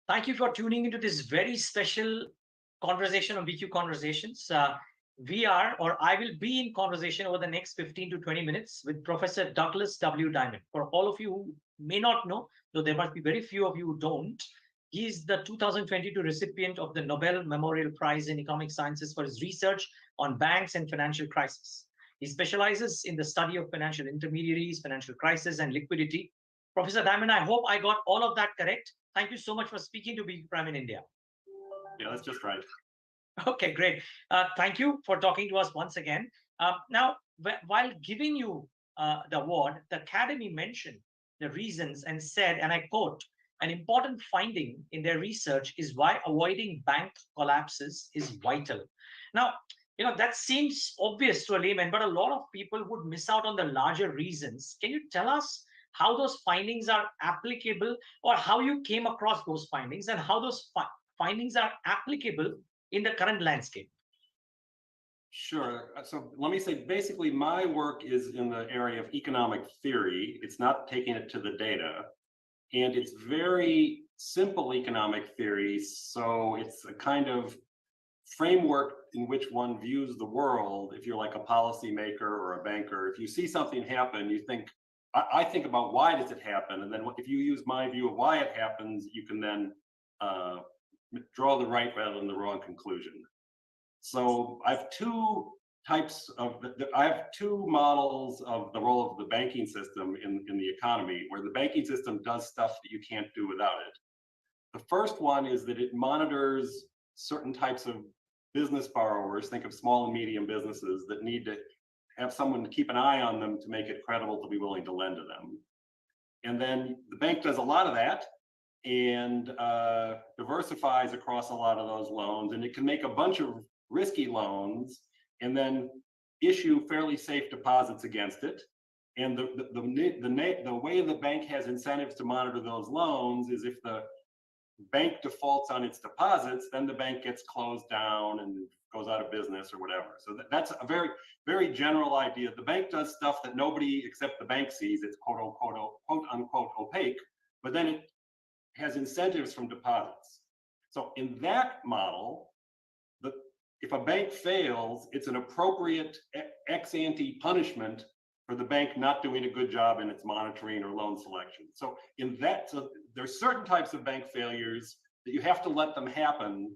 Thank you for tuning into this very special conversation on BQ Conversations. We are, or I will be in conversation over the next 15 to 20 minutes with Professor Douglas W. Diamond. For all of you who may not know, though there must be very few of you who don't, he is the 2022 recipient of the Nobel Memorial Prize in Economic Sciences for his research on banks and financial crisis. He specializes in the study of financial intermediaries, financial crisis, and liquidity. Professor Diamond, I hope I got all of that correct. Thank you so much for speaking to Big Prime in India. Yeah, that's just right. Okay, great. Thank you for talking to us once again. Now, while giving you the award, the Academy mentioned the reasons and said, and I quote, an important finding in their research is why avoiding bank collapses is vital. Now, that seems obvious to a layman, but a lot of people would miss out on the larger reasons. Can you tell us how those findings are applicable, or how you came across those findings, and how those findings are applicable in the current landscape? Sure. So let me say, basically, my work is in the area of economic theory. It's not taking it to the data. And it's very simple economic theory. So it's a kind of framework in which one views the world. If you're like a policymaker or a banker, if you see something happen, you think, I think about why does it happen? And then if you use my view of why it happens, you can then draw the right rather than the wrong conclusion. So I have two types of, I have two models of the role of the banking system in the economy, where the banking system does stuff that you can't do without it. The first one is that it monitors certain types of business borrowers, think of small and medium businesses that need to have someone to keep an eye on them to make it credible to be willing to lend to them. And then the bank does a lot of that and diversifies across a lot of those loans, and it can make a bunch of risky loans and then issue fairly safe deposits against it. And the way the bank has incentives to monitor those loans is if the bank defaults on its deposits, then the bank gets closed down and goes out of business or whatever. So that's a very, very general idea. The bank does stuff that nobody except the bank sees. It's quote unquote opaque, but then it has incentives from deposits. So in that model, if a bank fails, it's an appropriate ex ante punishment for the bank not doing a good job in its monitoring or loan selection. So there's certain types of bank failures that you have to let them happen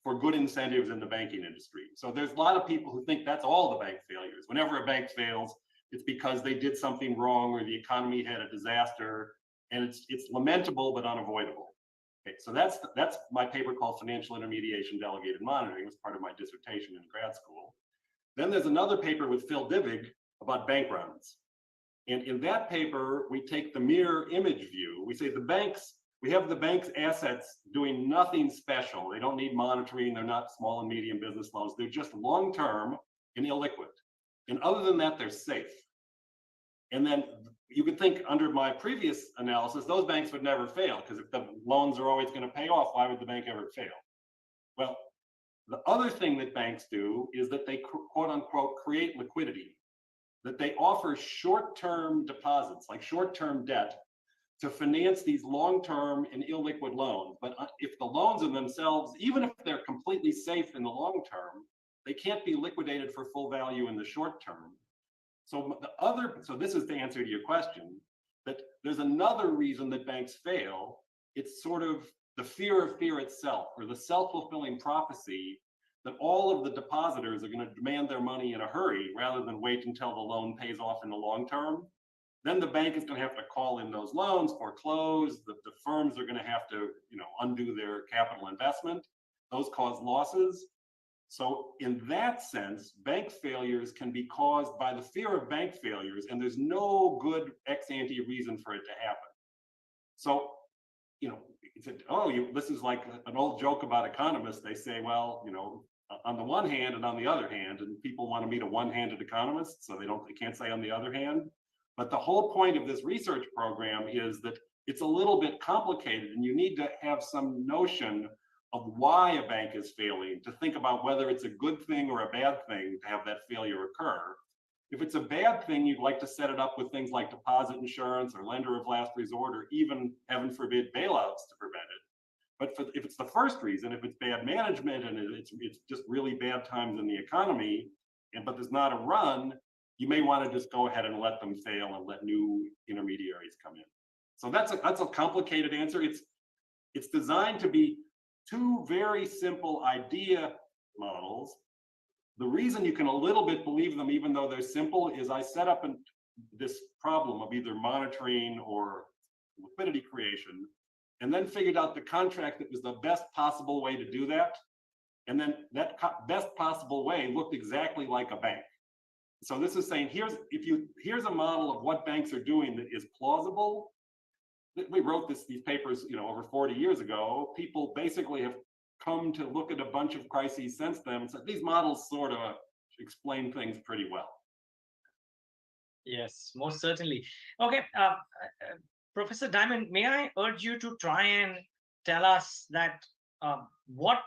for good incentives in the banking industry. So there's a lot of people who think that's all the bank failures. Whenever a bank fails, it's because they did something wrong or the economy had a disaster, and it's lamentable but unavoidable. Okay, so that's my paper called Financial Intermediation Delegated Monitoring. It was part of my dissertation in grad school. Then there's another paper with Phil Divig about bank runs. And in that paper, we take the mirror image view. We say we have the bank's assets doing nothing special. They don't need monitoring. They're not small and medium business loans. They're just long-term and illiquid. And other than that, they're safe. And then you could think under my previous analysis, those banks would never fail, because if the loans are always going to pay off, why would the bank ever fail? Well, the other thing that banks do is that they quote unquote create liquidity, that they offer short-term deposits, like short-term debt, to finance these long-term and illiquid loans. But if the loans in themselves, even if they're completely safe in the long term, they can't be liquidated for full value in the short term. So this is the answer to your question, that there's another reason that banks fail. It's sort of the fear of fear itself, or the self-fulfilling prophecy that all of the depositors are going to demand their money in a hurry rather than wait until the loan pays off in the long term. Then the bank is going to have to call in those loans, foreclose. The firms are going to have to, undo their capital investment. Those cause losses. So in that sense, bank failures can be caused by the fear of bank failures, and there's no good ex ante reason for it to happen. So, this is like an old joke about economists. They say, well, on the one hand and on the other hand, and people want to meet a one-handed economist, so they can't say on the other hand. But the whole point of this research program is that it's a little bit complicated, and you need to have some notion of why a bank is failing to think about whether it's a good thing or a bad thing to have that failure occur. If it's a bad thing, you'd like to set it up with things like deposit insurance or lender of last resort, or even, heaven forbid, bailouts to prevent it. But if it's the first reason, if it's bad management and it's just really bad times in the economy, but there's not a run, you may want to just go ahead and let them fail and let new intermediaries come in. So that's a complicated answer. It's designed to be two very simple idea models. The reason you can a little bit believe them, even though they're simple, is I set up this problem of either monitoring or liquidity creation, and then figured out the contract that was the best possible way to do that. And then that best possible way looked exactly like a bank. So this is saying, here's a model of what banks are doing that is plausible. We wrote these papers, over 40 years ago. People basically have come to look at a bunch of crises since then and said these models sort of explain things pretty well. Yes, most certainly. Okay, Professor Diamond, may I urge you to try and tell us that what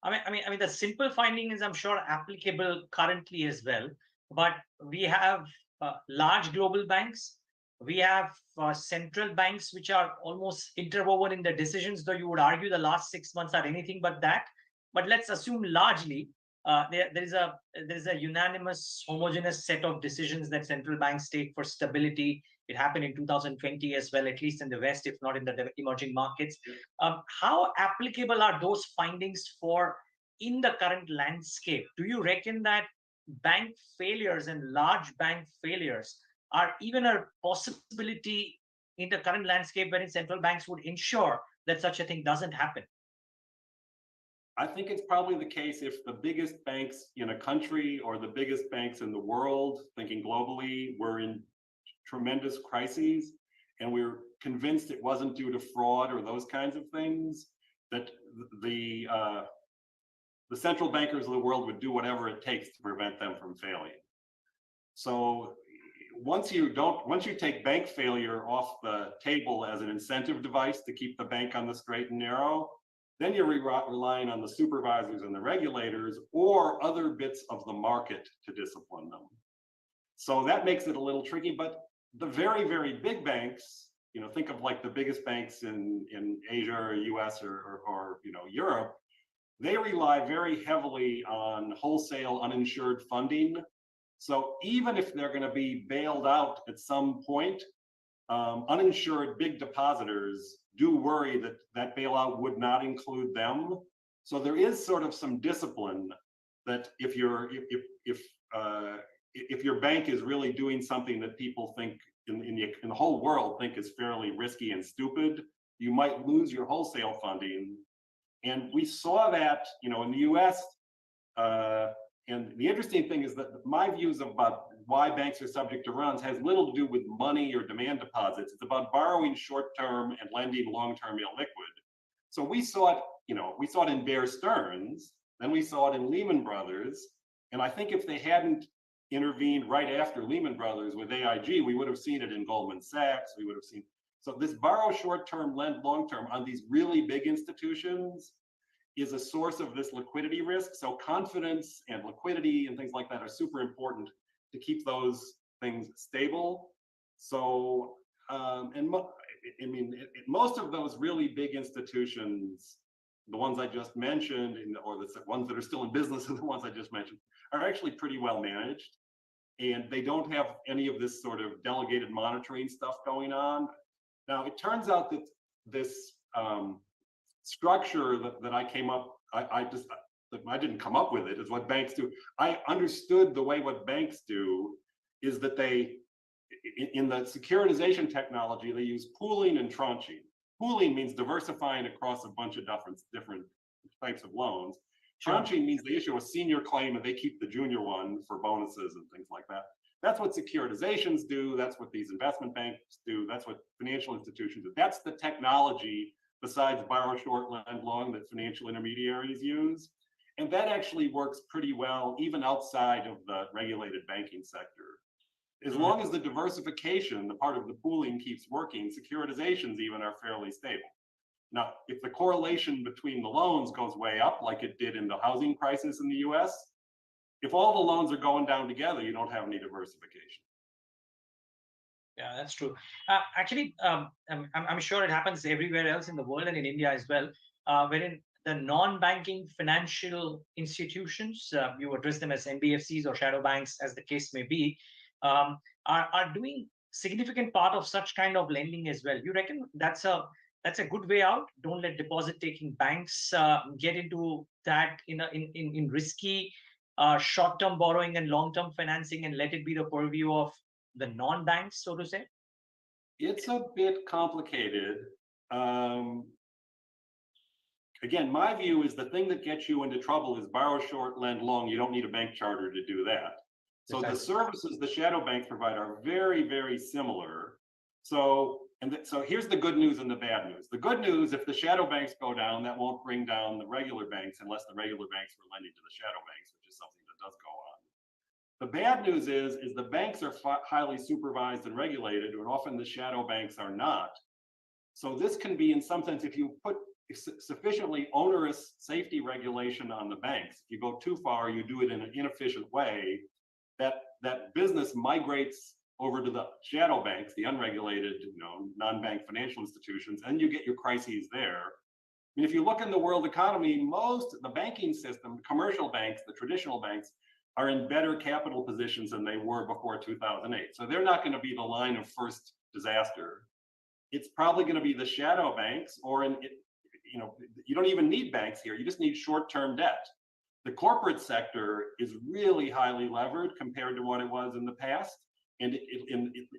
I mean, the simple finding is, I'm sure, applicable currently as well. But we have large global banks. We have central banks, which are almost interwoven in the decisions, though you would argue the last 6 months are anything but that. But let's assume largely there is a unanimous, homogeneous set of decisions that central banks take for stability. It happened in 2020 as well, at least in the West, if not in the emerging markets. How applicable are those findings for in the current landscape? Do you reckon that bank failures and large bank failures are even a possibility in the current landscape wherein central banks would ensure that such a thing doesn't happen? I think it's probably the case if the biggest banks in a country or the biggest banks in the world, thinking globally, were in tremendous crises and we're convinced it wasn't due to fraud or those kinds of things, that the central bankers of the world would do whatever it takes to prevent them from failing. So once you take bank failure off the table as an incentive device to keep the bank on the straight and narrow, then you're relying on the supervisors and the regulators or other bits of the market to discipline them. So that makes it a little tricky, but the very, very big banks, think of like the biggest banks in Asia or US or Europe, they rely very heavily on wholesale uninsured funding. So even if they're going to be bailed out at some point, uninsured big depositors do worry that that bailout would not include them. So there is sort of some discipline that if your bank is really doing something that people think in the whole world think is fairly risky and stupid, you might lose your wholesale funding. And we saw that, in the US. And the interesting thing is that my views about why banks are subject to runs has little to do with money or demand deposits. It's about borrowing short-term and lending long-term illiquid. So we saw it in Bear Stearns, then we saw it in Lehman Brothers. And I think if they hadn't intervened right after Lehman Brothers with AIG, we would have seen it in Goldman Sachs. We would have seen, so this borrow short-term, lend long-term on these really big institutions is a source of this liquidity risk. So confidence and liquidity and things like that are super important to keep those things stable. So, most of those really big institutions, the ones I just mentioned, or the ones that are still in business, and the ones I just mentioned, are actually pretty well managed. And they don't have any of this sort of delegated monitoring stuff going on. Now, it turns out that this structure that I came up, I didn't come up with it, is what banks do. I understood the way what banks do is that they, in the securitization technology, they use pooling and tranching. Pooling means diversifying across a bunch of different types of loans. Tranching means they issue a senior claim and they keep the junior one for bonuses and things like that. That's what securitizations do. That's what these investment banks do. That's what financial institutions do. That's the technology, besides borrow short, lend long, that financial intermediaries use. And that actually works pretty well even outside of the regulated banking sector. As long as the diversification, the part of the pooling, keeps working, securitizations even are fairly stable. Now, if the correlation between the loans goes way up, like it did in the housing crisis in the US, if all the loans are going down together, you don't have any diversification. Yeah, that's true. Actually, I'm sure it happens everywhere else in the world and in India as well, wherein the non-banking financial institutions, you address them as NBFCs or shadow banks, as the case may be, are doing significant part of such kind of lending as well. You reckon that's a good way out? Don't let deposit-taking banks get into that in risky short-term borrowing and long-term financing, and let it be the purview of the non-banks, so to say? It's a bit complicated. Um, Again, my view is the thing that gets you into trouble is borrow short, lend long. You don't need a bank charter to do that. So the Precisely. services the shadow banks provide are very, very similar. So here's the good news and the bad news. The good news, if the shadow banks go down, that won't bring down the regular banks unless the regular banks were lending to the shadow banks, which is something that does go on. The bad news is the banks are highly supervised and regulated, and often the shadow banks are not. So this can be, in some sense, if you put sufficiently onerous safety regulation on the banks, if you go too far, you do it in an inefficient way, that business migrates over to the shadow banks, the unregulated, non-bank financial institutions, and you get your crises there. I mean, if you look in the world economy, most of the banking system, commercial banks, the traditional banks, are in better capital positions than they were before 2008. So they're not going to be the line of first disaster. It's probably going to be the shadow banks, or you don't even need banks here. You just need short-term debt. The corporate sector is really highly levered compared to what it was in the past, and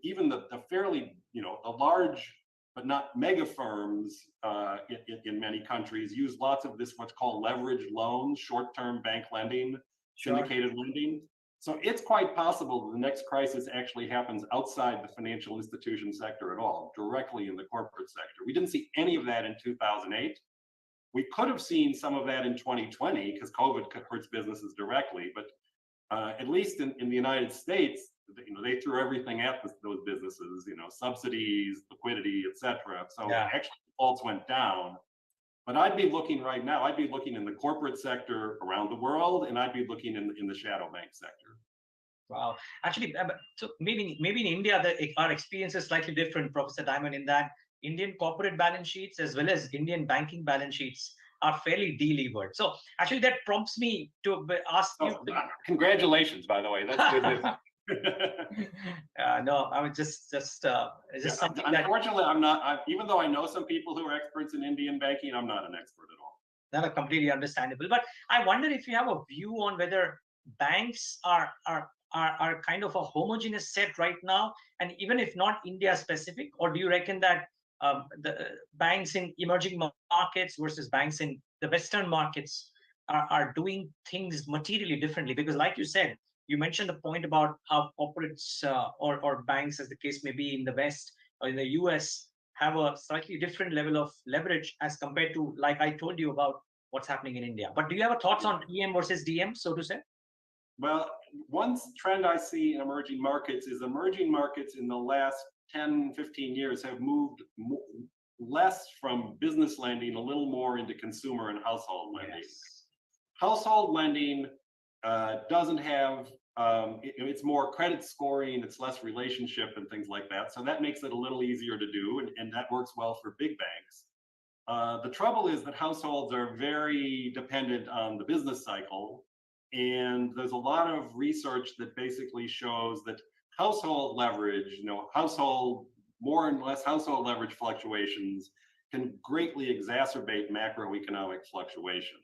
even the fairly, the large but not mega firms in many countries use lots of this what's called leveraged loans, short-term bank lending, Sure. syndicated lending. So it's quite possible that the next crisis actually happens outside the financial institution sector at all, directly in the corporate sector. We didn't see any of that in 2008. We could have seen some of that in 2020 because COVID hurts businesses directly, but at least in the United States, they threw everything at those businesses, subsidies, liquidity, et cetera. So Yeah. actually defaults went down. But I'd be looking right now, I'd be looking in the corporate sector around the world, and I'd be looking in the shadow bank sector. Wow. Actually, so maybe in India, our experience is slightly different, Professor Diamond, in that Indian corporate balance sheets as well as Indian banking balance sheets are fairly delevered. So actually, that prompts me to ask you. Oh, congratulations, by the way. That's good news. No, I was just something that. Unfortunately, I'm not. Even though I know some people who are experts in Indian banking, I'm not an expert at all. Not completely understandable. But I wonder if you have a view on whether banks are kind of a homogeneous set right now, and even if not India specific, or do you reckon that the banks in emerging markets versus banks in the Western markets are doing things materially differently? Because, like you said, you mentioned the point about how corporates or banks, as the case may be in the West or in the US, have a slightly different level of leverage as compared to, like I told you about what's happening in India. But do you have a thoughts on EM versus DM, so to say? Well, one trend I see in emerging markets is emerging markets in the last 10, 15 years have moved less from business lending, a little more into consumer and household lending. Yes. Household lending doesn't have, it's more credit scoring, it's less relationship and things like that. So that makes it a little easier to do, and that works well for big banks. The trouble is that households are very dependent on the business cycle. And there's a lot of research that basically shows that household leverage, more and less household leverage fluctuations can greatly exacerbate macroeconomic fluctuations.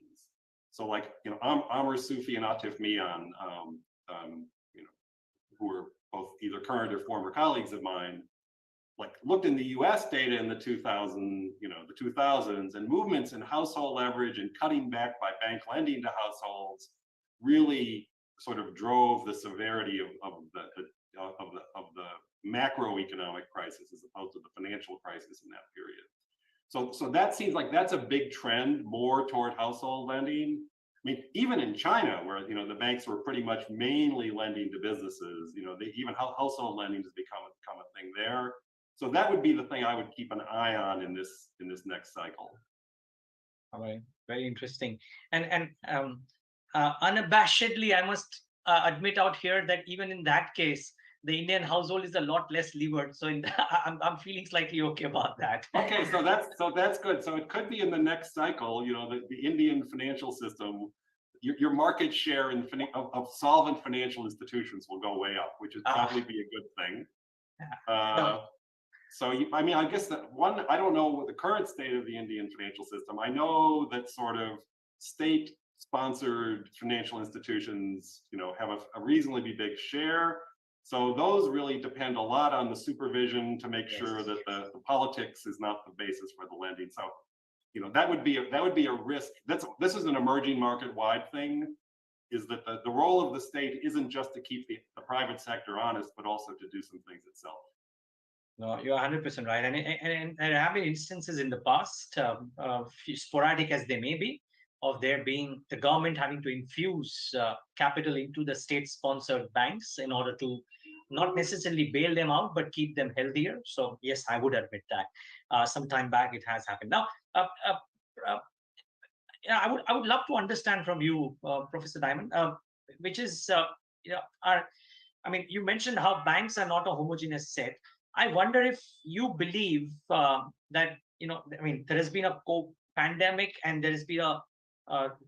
So like, Amr Sufi and Atif Mian, who are both either current or former colleagues of mine, like looked in the US data in the 2000s, and movements in household leverage and cutting back by bank lending to households really sort of drove the severity of the macroeconomic crisis as opposed to the financial crisis in that period. So that seems like that's a big trend more toward household lending. I mean, even in China, where the banks were pretty much mainly lending to businesses, even household lending has become a thing there. So that would be the thing I would keep an eye on in this next cycle. All right, very interesting. And unabashedly, I must admit out here that even in that case, the Indian household is a lot less levered. So I'm feeling slightly okay about that. Okay, so that's good. So it could be in the next cycle, the Indian financial system, your market share of solvent financial institutions will go way up, which would probably be a good thing. No. I mean, I guess that one, I don't know what the current state of the Indian financial system. I know that sort of state-sponsored financial institutions, have a reasonably big share. So those really depend a lot on the supervision to make sure that the politics is not the basis for the lending. So, that would be a risk. This is an emerging market-wide thing. Is that the role of the state isn't just to keep the private sector honest, but also to do some things itself. No, you're 100% right. And there have been instances in the past, sporadic as they may be, of there being the government having to infuse capital into the state-sponsored banks in order to not necessarily bail them out, but keep them healthier. So yes, I would admit that some time back it has happened. Now, yeah, I would love to understand from you, Professor Diamond, which is I mean, you mentioned how banks are not a homogeneous set. I wonder if you believe that I mean, there has been a pandemic, and there has been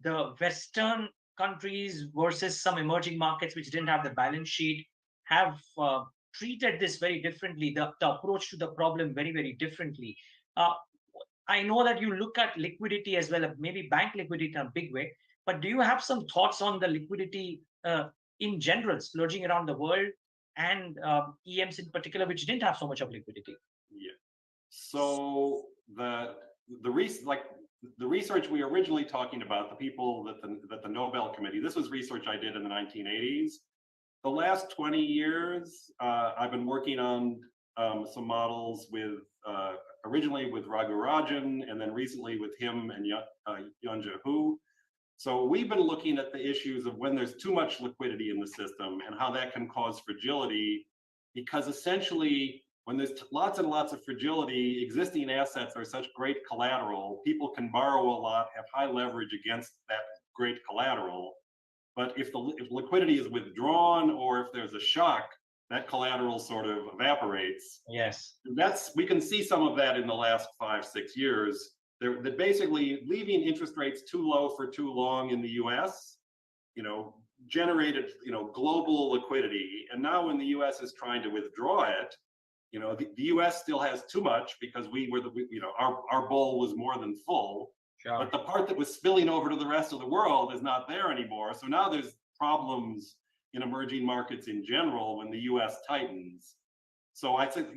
the Western countries versus some emerging markets which didn't have the balance sheet have treated this very differently. The approach to the problem very, very differently. I know that you look at liquidity as well, maybe bank liquidity in a big way, but do you have some thoughts on the liquidity in general, splurging around the world, and EMs in particular, which didn't have so much of liquidity? Yeah. So the research we originally talking about, the people that the Nobel Committee, this was research I did in the 1980s. The last 20 years, I've been working on some models with originally with Raghu Rajan, and then recently with him and Yunja Hu. So we've been looking at the issues of when there's too much liquidity in the system and how that can cause fragility, because essentially when there's lots and lots of fragility, existing assets are such great collateral, people can borrow a lot, have high leverage against that great collateral. But if liquidity is withdrawn, or if there's a shock, that collateral sort of evaporates. Yes. We can see some of that in the last 5-6 years. They're basically leaving interest rates too low for too long in the US, generated, global liquidity. And now when the US is trying to withdraw it, the US still has too much because our bowl was more than full. Sure. But the part that was spilling over to the rest of the world is not there anymore. So now there's problems in emerging markets in general when the US tightens. So I think,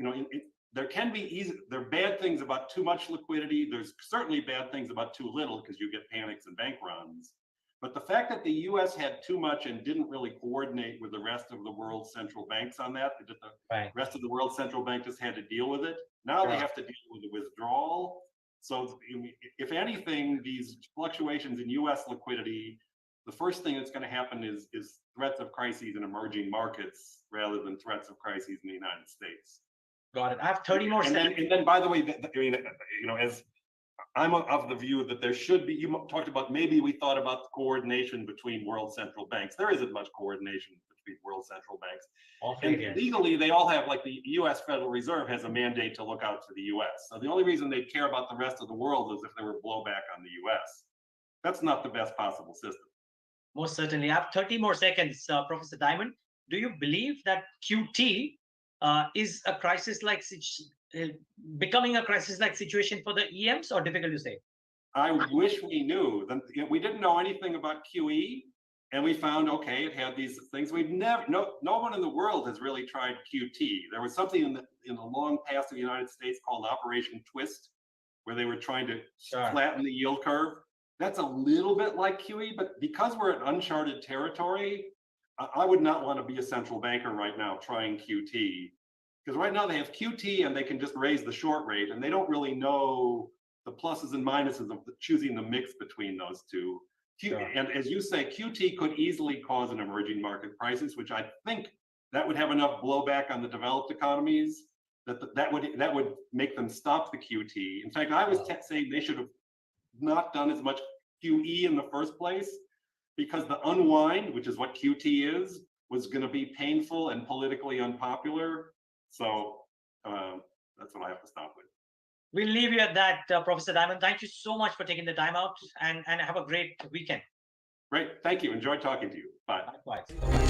there are bad things about too much liquidity. There's certainly bad things about too little, because you get panics and bank runs. But the fact that the US had too much and didn't really coordinate with the rest of the world's central banks on that, the rest of the world's central bank just had to deal with it. Now they have to deal with the withdrawal. So if anything, these fluctuations in US liquidity, the first thing that's going to happen is threats of crises in emerging markets rather than threats of crises in the United States. Got it. I have 30 more seconds. And then, by the way, as I'm of the view that there should be, you talked about maybe we thought about the coordination between world central banks. There isn't much coordination between world central banks. And legally, they all have, like the US Federal Reserve has a mandate to look out for the US. So the only reason they care about the rest of the world is if there were blowback on the US. That's not the best possible system. Most certainly. I have 30 more seconds, Professor Diamond. Do you believe that QT is a crisis-like becoming a crisis-like situation for the EMs, or difficult to say? I wish we knew. We didn't know anything about QE, and we found, okay, it had these things. No one in the world has really tried QT. There was something in the long past of the United States called Operation Twist, where they were trying to flatten the yield curve. That's a little bit like QE, but because we're in uncharted territory, I would not want to be a central banker right now trying QT, because right now they have QT and they can just raise the short rate, and they don't really know the pluses and minuses of choosing the mix between those two. And as you say, QT could easily cause an emerging market crisis, which I think that would have enough blowback on the developed economies that would make them stop the QT. In fact, I was saying they should have not done as much QE in the first place, because the unwind, which is what QT is, was going to be painful and politically unpopular. So that's what I have to stop with. We'll leave you at that, Professor Diamond. Thank you so much for taking the time out, and have a great weekend. Great. Thank you. Enjoyed talking to you. Bye. Likewise.